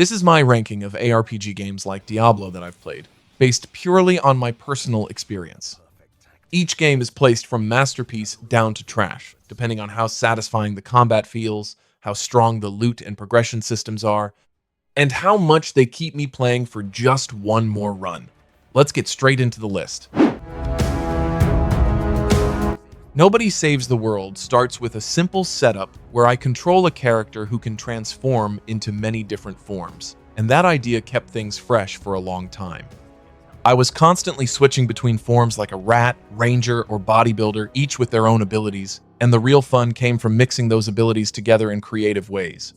This is my ranking of ARPG games like Diablo that I've played, based purely on my personal experience. Each game is placed from masterpiece down to trash, depending on how satisfying the combat feels, how strong the loot and progression systems are, and how much they keep me playing for just one more run. Let's get straight into the list. Nobody Saves the World starts with a simple setup where I control a character who can transform into many different forms, and that idea kept things fresh for a long time. I was constantly switching between forms like a rat, ranger, or bodybuilder, each with their own abilities, and the real fun came from mixing those abilities together in creative ways.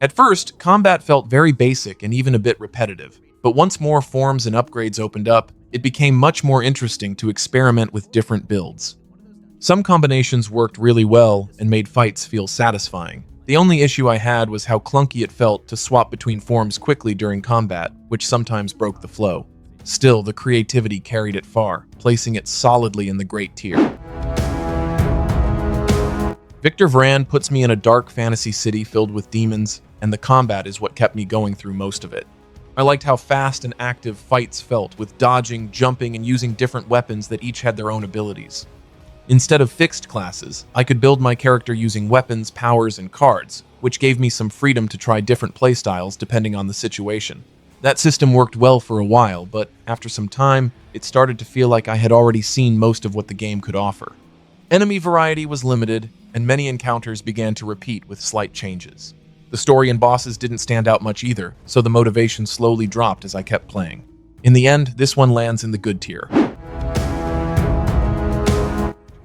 At first, combat felt very basic and even a bit repetitive, but once more forms and upgrades opened up, it became much more interesting to experiment with different builds. Some combinations worked really well and made fights feel satisfying. The only issue I had was how clunky it felt to swap between forms quickly during combat, which sometimes broke the flow. Still, the creativity carried it far, placing it solidly in the great tier. Victor Vran puts me in a dark fantasy city filled with demons, and the combat is what kept me going through most of it. I liked how fast and active fights felt, with dodging, jumping, and using different weapons that each had their own abilities. Instead of fixed classes, I could build my character using weapons, powers, and cards, which gave me some freedom to try different playstyles depending on the situation. That system worked well for a while, but after some time, it started to feel like I had already seen most of what the game could offer. Enemy variety was limited, and many encounters began to repeat with slight changes. The story and bosses didn't stand out much either, so the motivation slowly dropped as I kept playing. In the end, this one lands in the good tier.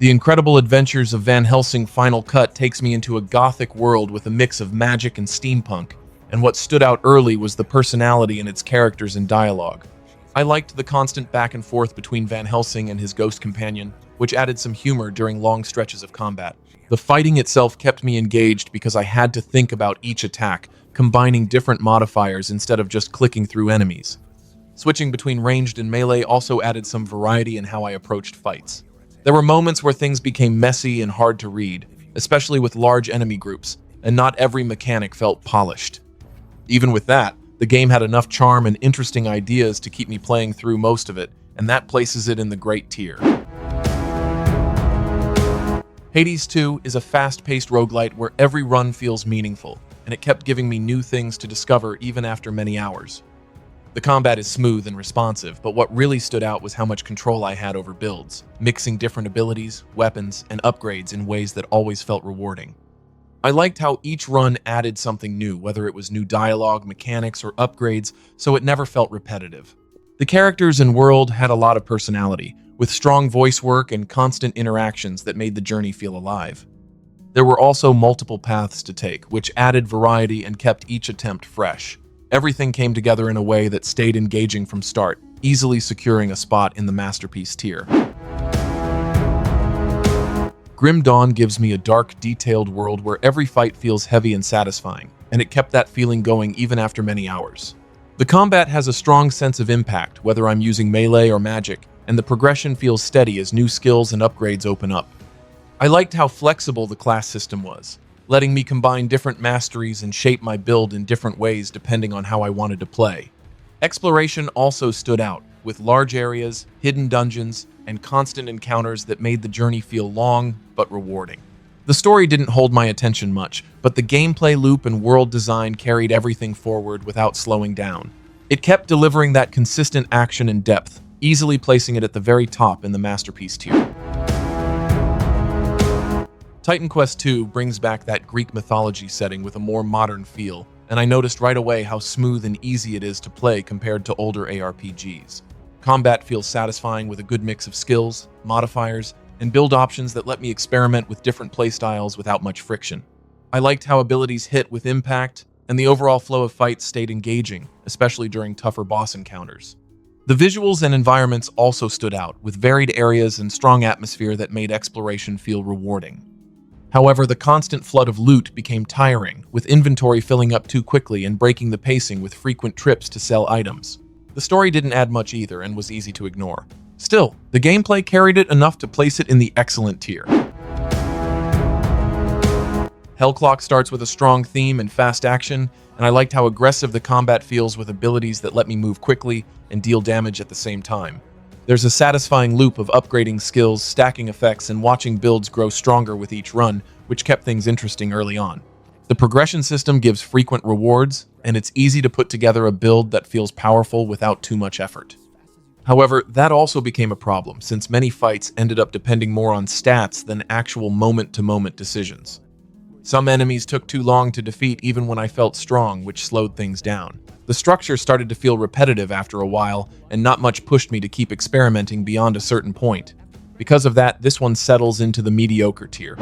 The Incredible Adventures of Van Helsing Final Cut takes me into a gothic world with a mix of magic and steampunk, and what stood out early was the personality in its characters and dialogue. I liked the constant back and forth between Van Helsing and his ghost companion, which added some humor during long stretches of combat. The fighting itself kept me engaged because I had to think about each attack, combining different modifiers instead of just clicking through enemies. Switching between ranged and melee also added some variety in how I approached fights. There were moments where things became messy and hard to read, especially with large enemy groups, and not every mechanic felt polished. Even with that, the game had enough charm and interesting ideas to keep me playing through most of it, and that places it in the great tier. Hades 2 is a fast-paced roguelite where every run feels meaningful, and it kept giving me new things to discover even after many hours. The combat is smooth and responsive, but what really stood out was how much control I had over builds, mixing different abilities, weapons, and upgrades in ways that always felt rewarding. I liked how each run added something new, whether it was new dialogue, mechanics, or upgrades, so it never felt repetitive. The characters and world had a lot of personality, with strong voice work and constant interactions that made the journey feel alive. There were also multiple paths to take, which added variety and kept each attempt fresh. Everything came together in a way that stayed engaging from start, easily securing a spot in the masterpiece tier. Grim Dawn gives me a dark, detailed world where every fight feels heavy and satisfying, and it kept that feeling going even after many hours. The combat has a strong sense of impact, whether I'm using melee or magic, and the progression feels steady as new skills and upgrades open up. I liked how flexible the class system was, letting me combine different masteries and shape my build in different ways depending on how I wanted to play. Exploration also stood out, with large areas, hidden dungeons, and constant encounters that made the journey feel long but rewarding. The story didn't hold my attention much, but the gameplay loop and world design carried everything forward without slowing down. It kept delivering that consistent action and depth, easily placing it at the very top in the masterpiece tier. Titan Quest II brings back that Greek mythology setting with a more modern feel, and I noticed right away how smooth and easy it is to play compared to older ARPGs. Combat feels satisfying with a good mix of skills, modifiers, and build options that let me experiment with different playstyles without much friction. I liked how abilities hit with impact, and the overall flow of fights stayed engaging, especially during tougher boss encounters. The visuals and environments also stood out, with varied areas and strong atmosphere that made exploration feel rewarding. However, the constant flood of loot became tiring, with inventory filling up too quickly and breaking the pacing with frequent trips to sell items. The story didn't add much either and was easy to ignore. Still, the gameplay carried it enough to place it in the excellent tier. Hellclock starts with a strong theme and fast action, and I liked how aggressive the combat feels with abilities that let me move quickly and deal damage at the same time. There's a satisfying loop of upgrading skills, stacking effects, and watching builds grow stronger with each run, which kept things interesting early on. The progression system gives frequent rewards, and it's easy to put together a build that feels powerful without too much effort. However, that also became a problem, since many fights ended up depending more on stats than actual moment-to-moment decisions. Some enemies took too long to defeat even when I felt strong, which slowed things down. The structure started to feel repetitive after a while, and not much pushed me to keep experimenting beyond a certain point. Because of that, this one settles into the mediocre tier.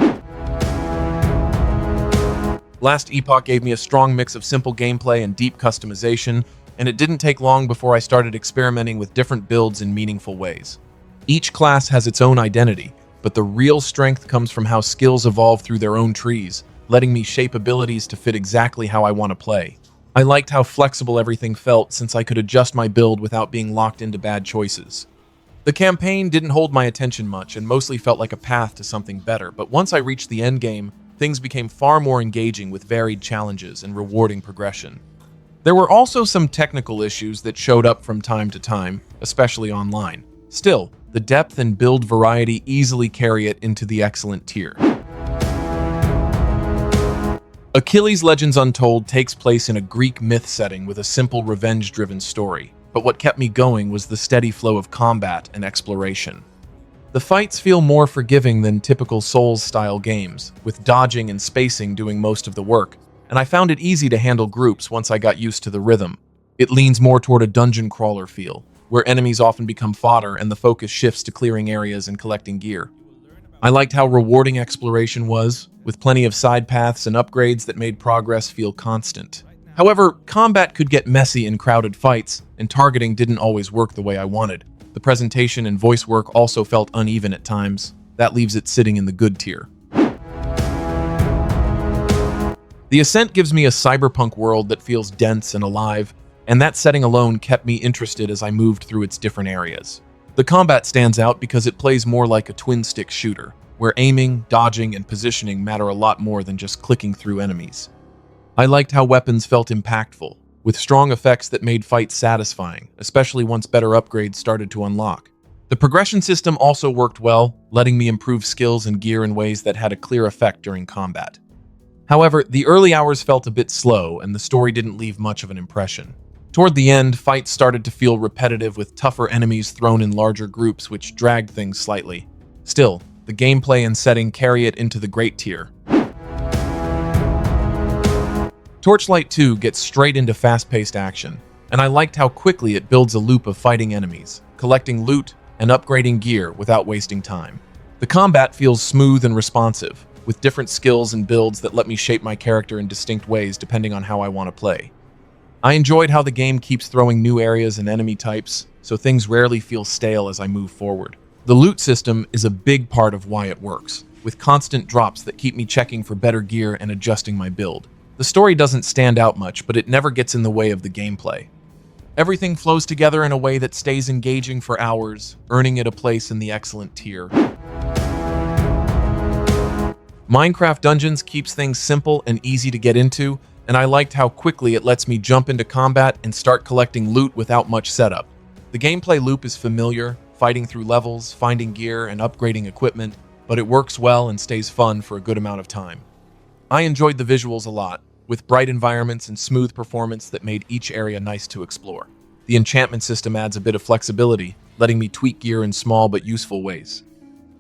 Last Epoch gave me a strong mix of simple gameplay and deep customization, and it didn't take long before I started experimenting with different builds in meaningful ways. Each class has its own identity, but the real strength comes from how skills evolve through their own trees, letting me shape abilities to fit exactly how I want to play. I liked how flexible everything felt, since I could adjust my build without being locked into bad choices. The campaign didn't hold my attention much and mostly felt like a path to something better, but once I reached the endgame, things became far more engaging with varied challenges and rewarding progression. There were also some technical issues that showed up from time to time, especially online. Still, the depth and build variety easily carry it into the excellent tier. Achilles Legends Untold takes place in a Greek myth setting with a simple revenge-driven story, but what kept me going was the steady flow of combat and exploration. The fights feel more forgiving than typical Souls-style games, with dodging and spacing doing most of the work, and I found it easy to handle groups once I got used to the rhythm. It leans more toward a dungeon crawler feel, where enemies often become fodder and the focus shifts to clearing areas and collecting gear. I liked how rewarding exploration was, with plenty of side paths and upgrades that made progress feel constant. However, combat could get messy in crowded fights, and targeting didn't always work the way I wanted. The presentation and voice work also felt uneven at times. That leaves it sitting in the good tier. The Ascent gives me a cyberpunk world that feels dense and alive, and that setting alone kept me interested as I moved through its different areas. The combat stands out because it plays more like a twin-stick shooter, where aiming, dodging, and positioning matter a lot more than just clicking through enemies. I liked how weapons felt impactful, with strong effects that made fights satisfying, especially once better upgrades started to unlock. The progression system also worked well, letting me improve skills and gear in ways that had a clear effect during combat. However, the early hours felt a bit slow, and the story didn't leave much of an impression. Toward the end, fights started to feel repetitive with tougher enemies thrown in larger groups, which dragged things slightly. Still, the gameplay and setting carry it into the great tier. Torchlight 2 gets straight into fast-paced action, and I liked how quickly it builds a loop of fighting enemies, collecting loot, and upgrading gear without wasting time. The combat feels smooth and responsive, with different skills and builds that let me shape my character in distinct ways depending on how I want to play. I enjoyed how the game keeps throwing new areas and enemy types, so things rarely feel stale as I move forward. The loot system is a big part of why it works, with constant drops that keep me checking for better gear and adjusting my build. The story doesn't stand out much, but it never gets in the way of the gameplay. Everything flows together in a way that stays engaging for hours, earning it a place in the excellent tier. Minecraft Dungeons keeps things simple and easy to get into, and I liked how quickly it lets me jump into combat and start collecting loot without much setup. The gameplay loop is familiar, fighting through levels, finding gear, and upgrading equipment, but it works well and stays fun for a good amount of time. I enjoyed the visuals a lot, with bright environments and smooth performance that made each area nice to explore. The enchantment system adds a bit of flexibility, letting me tweak gear in small but useful ways.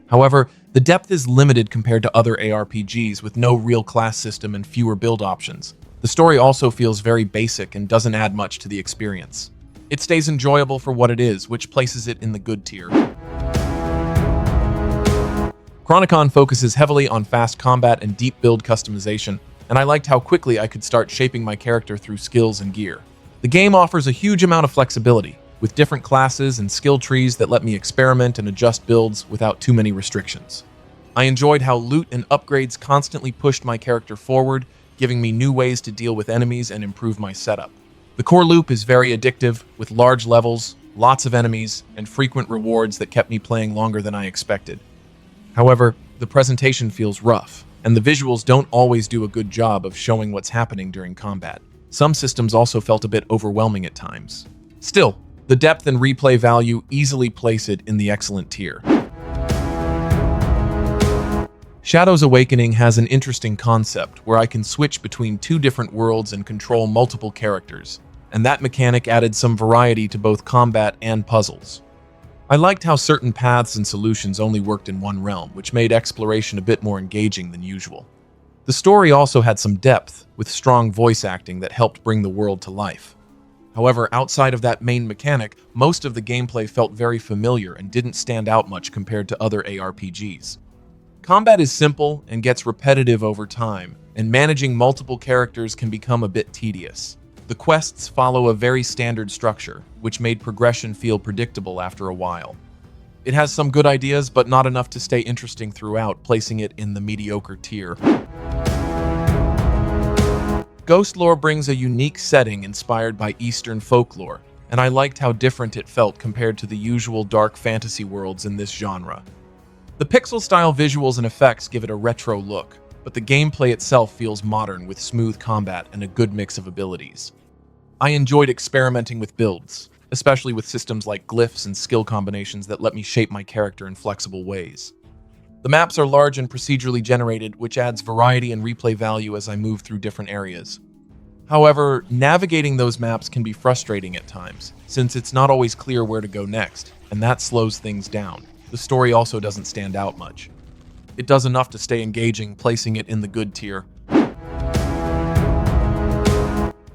However, the depth is limited compared to other ARPGs with no real class system and fewer build options. The story also feels very basic and doesn't add much to the experience. It stays enjoyable for what it is, which places it in the good tier. Chronicon focuses heavily on fast combat and deep build customization, and I liked how quickly I could start shaping my character through skills and gear. The game offers a huge amount of flexibility, with different classes and skill trees that let me experiment and adjust builds without too many restrictions. I enjoyed how loot and upgrades constantly pushed my character forward, giving me new ways to deal with enemies and improve my setup. The core loop is very addictive, with large levels, lots of enemies, and frequent rewards that kept me playing longer than I expected. However, the presentation feels rough, and the visuals don't always do a good job of showing what's happening during combat. Some systems also felt a bit overwhelming at times. Still, the depth and replay value easily place it in the excellent tier. Shadow's Awakening has an interesting concept where I can switch between two different worlds and control multiple characters, and that mechanic added some variety to both combat and puzzles. I liked how certain paths and solutions only worked in one realm, which made exploration a bit more engaging than usual. The story also had some depth, with strong voice acting that helped bring the world to life. However, outside of that main mechanic, most of the gameplay felt very familiar and didn't stand out much compared to other ARPGs. Combat is simple and gets repetitive over time, and managing multiple characters can become a bit tedious. The quests follow a very standard structure, which made progression feel predictable after a while. It has some good ideas, but not enough to stay interesting throughout, placing it in the mediocre tier. Ghostlore brings a unique setting inspired by Eastern folklore, and I liked how different it felt compared to the usual dark fantasy worlds in this genre. The pixel-style visuals and effects give it a retro look, but the gameplay itself feels modern with smooth combat and a good mix of abilities. I enjoyed experimenting with builds, especially with systems like glyphs and skill combinations that let me shape my character in flexible ways. The maps are large and procedurally generated, which adds variety and replay value as I move through different areas. However, navigating those maps can be frustrating at times, since it's not always clear where to go next, and that slows things down. The story also doesn't stand out much. It does enough to stay engaging, placing it in the good tier.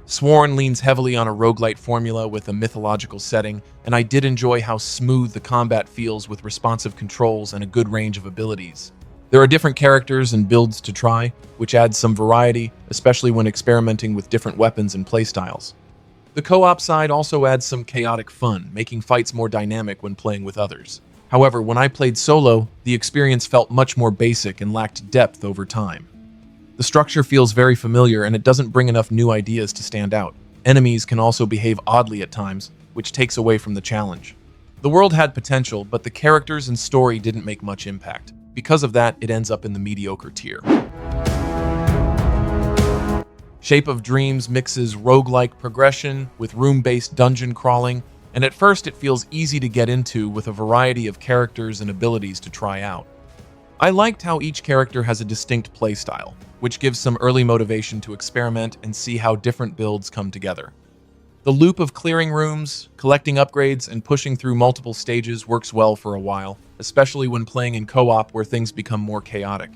Sworn leans heavily on a roguelite formula with a mythological setting, and I did enjoy how smooth the combat feels with responsive controls and a good range of abilities. There are different characters and builds to try, which adds some variety, especially when experimenting with different weapons and playstyles. The co-op side also adds some chaotic fun, making fights more dynamic when playing with others. However, when I played solo, the experience felt much more basic and lacked depth over time. The structure feels very familiar and it doesn't bring enough new ideas to stand out. Enemies can also behave oddly at times, which takes away from the challenge. The world had potential, but the characters and story didn't make much impact. Because of that, it ends up in the mediocre tier. Shape of Dreams mixes roguelike progression with room-based dungeon crawling, and at first it feels easy to get into with a variety of characters and abilities to try out. I liked how each character has a distinct playstyle, which gives some early motivation to experiment and see how different builds come together. The loop of clearing rooms, collecting upgrades, and pushing through multiple stages works well for a while, especially when playing in co-op where things become more chaotic.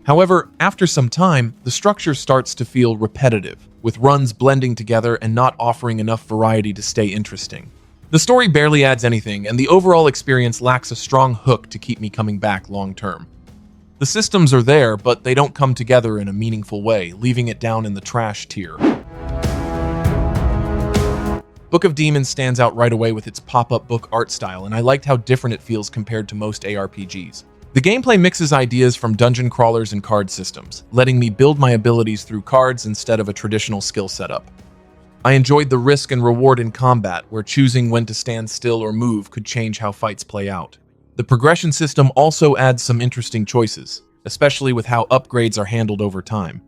However, after some time, the structure starts to feel repetitive, with runs blending together and not offering enough variety to stay interesting. The story barely adds anything, and the overall experience lacks a strong hook to keep me coming back long-term. The systems are there, but they don't come together in a meaningful way, leaving it down in the trash tier. Book of Demons stands out right away with its pop-up book art style, and I liked how different it feels compared to most ARPGs. The gameplay mixes ideas from dungeon crawlers and card systems, letting me build my abilities through cards instead of a traditional skill setup. I enjoyed the risk and reward in combat, where choosing when to stand still or move could change how fights play out. The progression system also adds some interesting choices, especially with how upgrades are handled over time.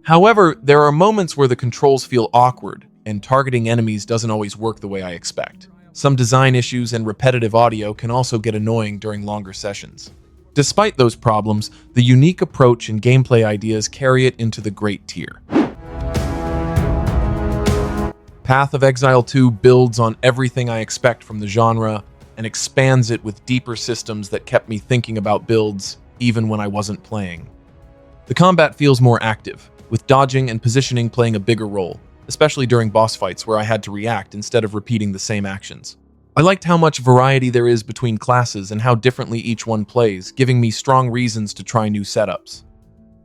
However, there are moments where the controls feel awkward, and targeting enemies doesn't always work the way I expect. Some design issues and repetitive audio can also get annoying during longer sessions. Despite those problems, the unique approach and gameplay ideas carry it into the great tier. Path of Exile 2 builds on everything I expect from the genre and expands it with deeper systems that kept me thinking about builds even when I wasn't playing. The combat feels more active, with dodging and positioning playing a bigger role, especially during boss fights where I had to react instead of repeating the same actions. I liked how much variety there is between classes and how differently each one plays, giving me strong reasons to try new setups.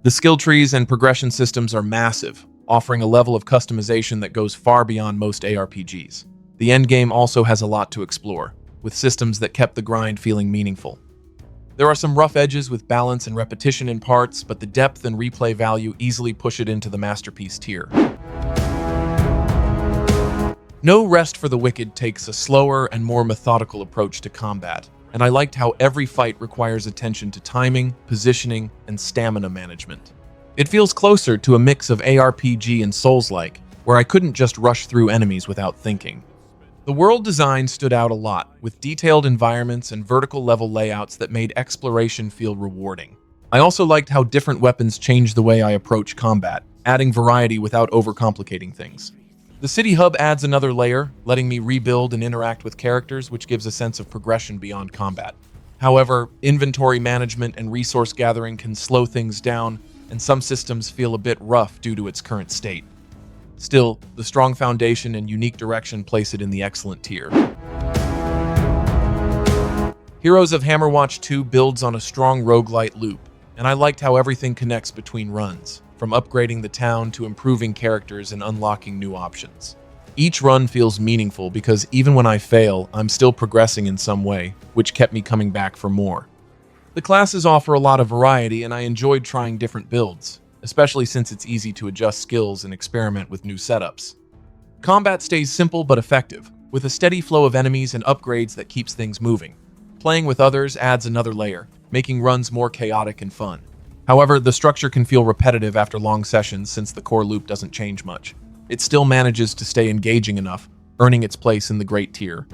The skill trees and progression systems are massive, offering a level of customization that goes far beyond most ARPGs. The endgame also has a lot to explore, with systems that kept the grind feeling meaningful. There are some rough edges with balance and repetition in parts, but the depth and replay value easily push it into the masterpiece tier. No Rest for the Wicked takes a slower and more methodical approach to combat, and I liked how every fight requires attention to timing, positioning, and stamina management. It feels closer to a mix of ARPG and Souls-like, where I couldn't just rush through enemies without thinking. The world design stood out a lot, with detailed environments and vertical level layouts that made exploration feel rewarding. I also liked how different weapons changed the way I approach combat, adding variety without overcomplicating things. The city hub adds another layer, letting me rebuild and interact with characters, which gives a sense of progression beyond combat. However, inventory management and resource gathering can slow things down, and some systems feel a bit rough due to its current state. Still, the strong foundation and unique direction place it in the excellent tier. Heroes of Hammerwatch 2 builds on a strong roguelite loop, and I liked how everything connects between runs, from upgrading the town to improving characters and unlocking new options. Each run feels meaningful because even when I fail, I'm still progressing in some way, which kept me coming back for more. The classes offer a lot of variety, and I enjoyed trying different builds, especially since it's easy to adjust skills and experiment with new setups. Combat stays simple but effective, with a steady flow of enemies and upgrades that keeps things moving. Playing with others adds another layer, making runs more chaotic and fun. However, the structure can feel repetitive after long sessions since the core loop doesn't change much. It still manages to stay engaging enough, earning its place in the great tier.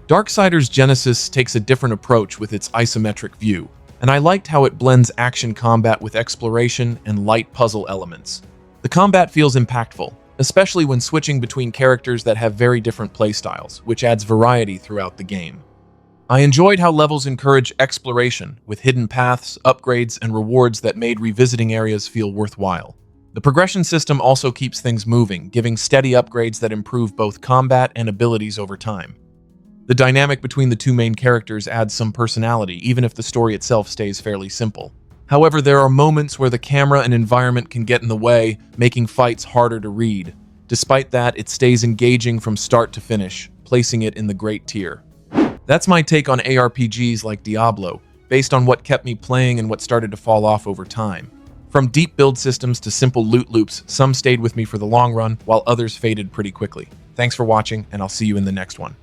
Darksiders Genesis takes a different approach with its isometric view, and I liked how it blends action combat with exploration and light puzzle elements. The combat feels impactful, especially when switching between characters that have very different playstyles, which adds variety throughout the game. I enjoyed how levels encourage exploration, with hidden paths, upgrades, and rewards that made revisiting areas feel worthwhile. The progression system also keeps things moving, giving steady upgrades that improve both combat and abilities over time. The dynamic between the two main characters adds some personality, even if the story itself stays fairly simple. However, there are moments where the camera and environment can get in the way, making fights harder to read. Despite that, it stays engaging from start to finish, placing it in the great tier. That's my take on ARPGs like Diablo, based on what kept me playing and what started to fall off over time. From deep build systems to simple loot loops, some stayed with me for the long run, while others faded pretty quickly. Thanks for watching, and I'll see you in the next one.